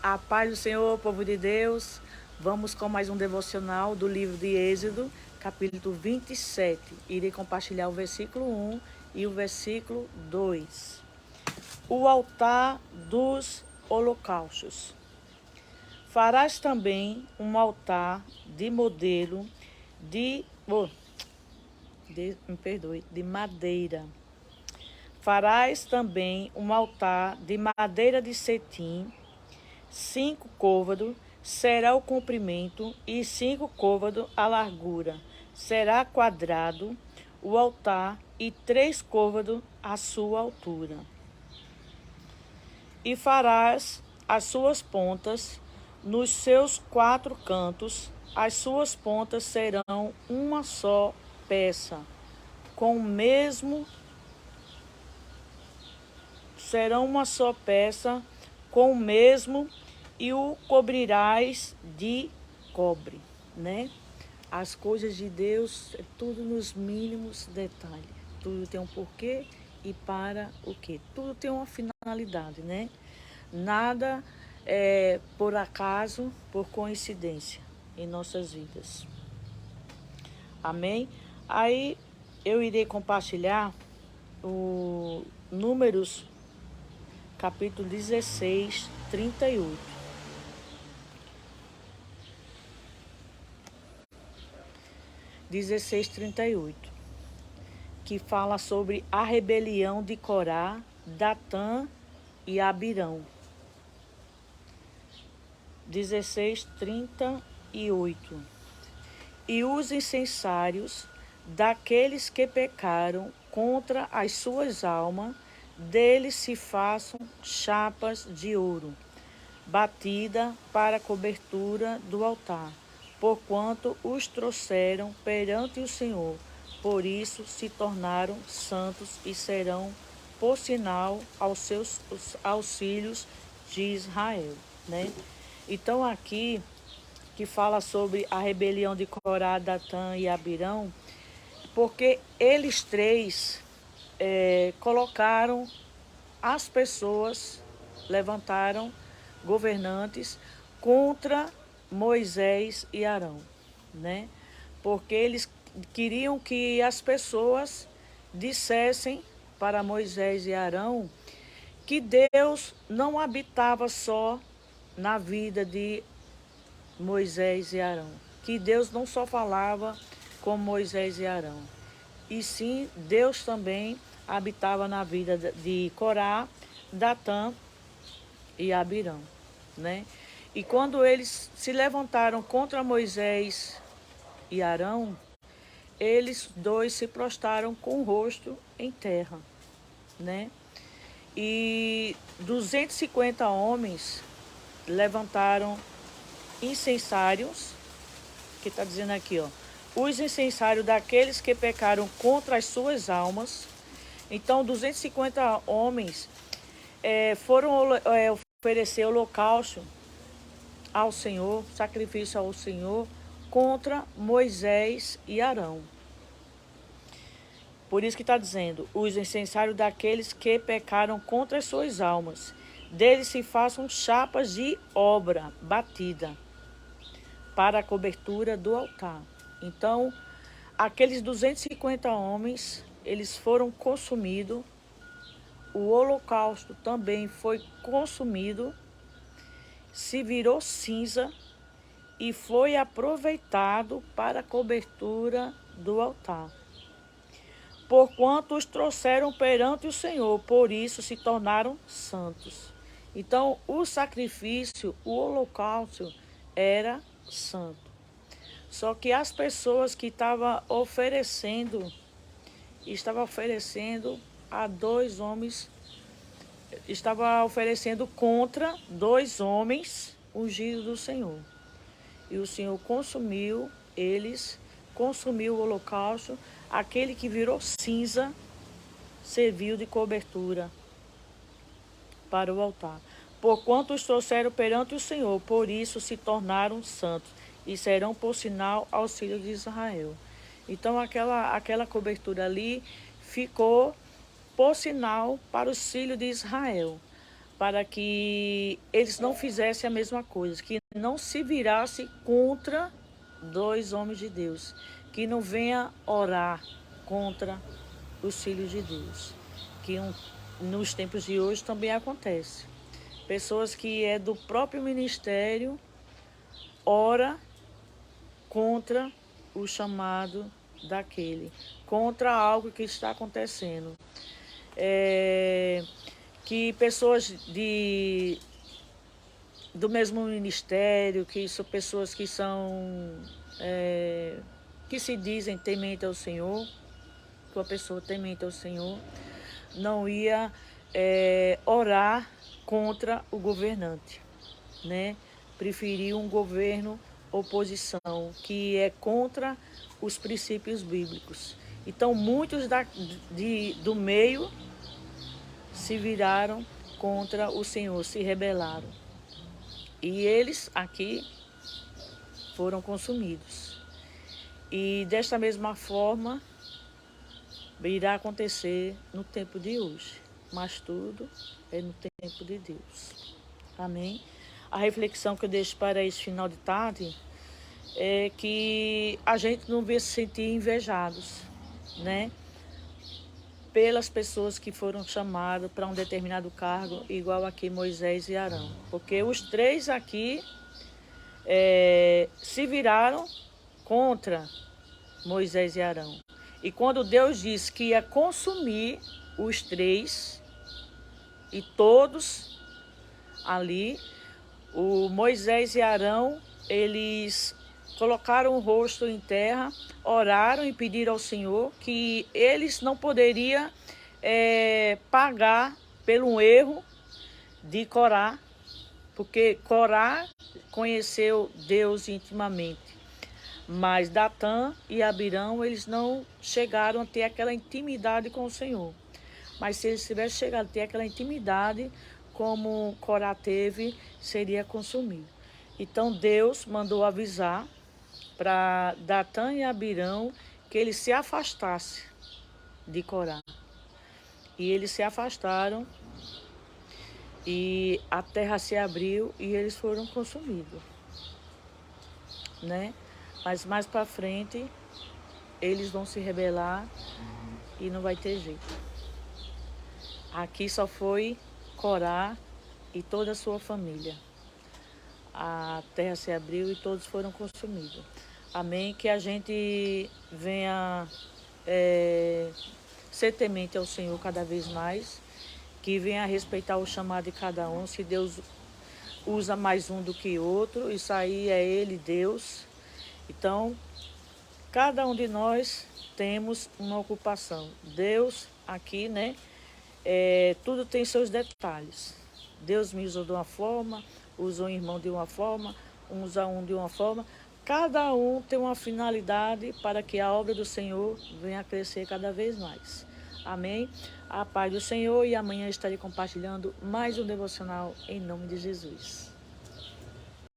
A paz do Senhor, povo de Deus. Vamos com mais um devocional do livro de Êxodo, capítulo 27. Irei compartilhar o versículo 1 e o versículo 2. O altar dos holocaustos. Farás também um altar de modelo de madeira. Farás também um altar de madeira de cetim, 5 côvados será o comprimento e 5 côvados a largura. Será quadrado o altar e 3 côvados a sua altura. E farás as suas pontas nos seus 4 cantos. As suas pontas serão uma só peça, com o mesmo e o cobrirás de cobre, né? As coisas de Deus é tudo nos mínimos detalhes. Tudo tem um porquê e para o quê? Tudo tem uma finalidade, né? Nada é por acaso, por coincidência em nossas vidas. Amém? Aí eu irei compartilhar o Números, capítulo 16, 38. 16:38, que fala sobre a rebelião de Corá, Datã e Abirão. 16:38. E os incensários daqueles que pecaram contra as suas almas, deles se façam chapas de ouro, batida para a cobertura do altar, porquanto os trouxeram perante o Senhor. Por isso se tornaram santos e serão por sinal aos seus auxílios de Israel, né? Então aqui que fala sobre a rebelião de Corá, Datã e Abirão, porque eles três colocaram as pessoas, levantaram governantes contra Moisés e Arão, né? Porque eles queriam que as pessoas dissessem para Moisés e Arão que Deus não habitava só na vida de Moisés e Arão, que Deus não só falava com Moisés e Arão, e sim Deus também habitava na vida de Corá, Datã e Abirão, né? E quando eles se levantaram contra Moisés e Arão, eles dois se prostraram com o rosto em terra, né? E 250 homens levantaram incensários, que está dizendo aqui, ó, os incensários daqueles que pecaram contra as suas almas. Então, 250 homens foram oferecer holocausto ao Senhor, sacrifício ao Senhor, contra Moisés e Arão. Por isso que está dizendo, os incensários daqueles que pecaram contra as suas almas, deles se façam chapas de obra batida para a cobertura do altar. Então, aqueles 250 homens, eles foram consumidos, o holocausto também foi consumido, se virou cinza e foi aproveitado para a cobertura do altar. Porquanto os trouxeram perante o Senhor, por isso se tornaram santos. Então, o sacrifício, o holocausto, era santo. Só que as pessoas que estavam oferecendo a dois homens, estava oferecendo contra dois homens ungidos do Senhor. E o Senhor consumiu o holocausto, aquele que virou cinza serviu de cobertura para o altar. Porquanto os trouxeram perante o Senhor, por isso se tornaram santos e serão por sinal aos filhos de Israel. Então aquela cobertura ali ficou por sinal para os filhos de Israel, para que eles não fizessem a mesma coisa, que não se virasse contra dois homens de Deus, que não venha orar contra os filhos de Deus, que nos tempos de hoje também acontece. Pessoas que é do próprio ministério ora contra o chamado daquele, contra algo que está acontecendo. Que pessoas do mesmo ministério, que são pessoas que são que se dizem temente ao Senhor, que uma pessoa temente ao Senhor, não ia orar contra o governante, né? Preferiu um governo oposição, que é contra os princípios bíblicos. Então, muitos do meio se viraram contra o Senhor, se rebelaram. E eles aqui foram consumidos. E desta mesma forma, irá acontecer no tempo de hoje. Mas tudo é no tempo de Deus. Amém? A reflexão que eu deixo para esse final de tarde é que a gente não vai se sentir invejados, né? Pelas pessoas que foram chamadas para um determinado cargo, igual aqui Moisés e Arão. Porque os três aqui se viraram contra Moisés e Arão. E quando Deus disse que ia consumir os três e todos ali, o Moisés e Arão, eles colocaram o rosto em terra, oraram e pediram ao Senhor que eles não poderiam pagar pelo erro de Corá, porque Corá conheceu Deus intimamente, mas Datã e Abirão, eles não chegaram a ter aquela intimidade com o Senhor. Mas se eles tivessem chegado a ter aquela intimidade como Corá teve, seria consumido. Então Deus mandou avisar para Datã e Abirão que eles se afastassem de Corá. E eles se afastaram e a terra se abriu e eles foram consumidos, né? Mas mais para frente eles vão se rebelar e não vai ter jeito. Aqui só foi Corá e toda a sua família. A terra se abriu e todos foram consumidos. Amém? Que a gente venha ser temente ao Senhor cada vez mais, que venha respeitar o chamado de cada um. Se Deus usa mais um do que outro, isso aí é Ele, Deus. Então, cada um de nós temos uma ocupação. Deus aqui, né? Tudo tem seus detalhes. Deus me usou de uma forma, usa um irmão de uma forma, usa um de uma forma. Cada um tem uma finalidade para que a obra do Senhor venha a crescer cada vez mais. Amém? A paz do Senhor, e amanhã estarei compartilhando mais um devocional em nome de Jesus.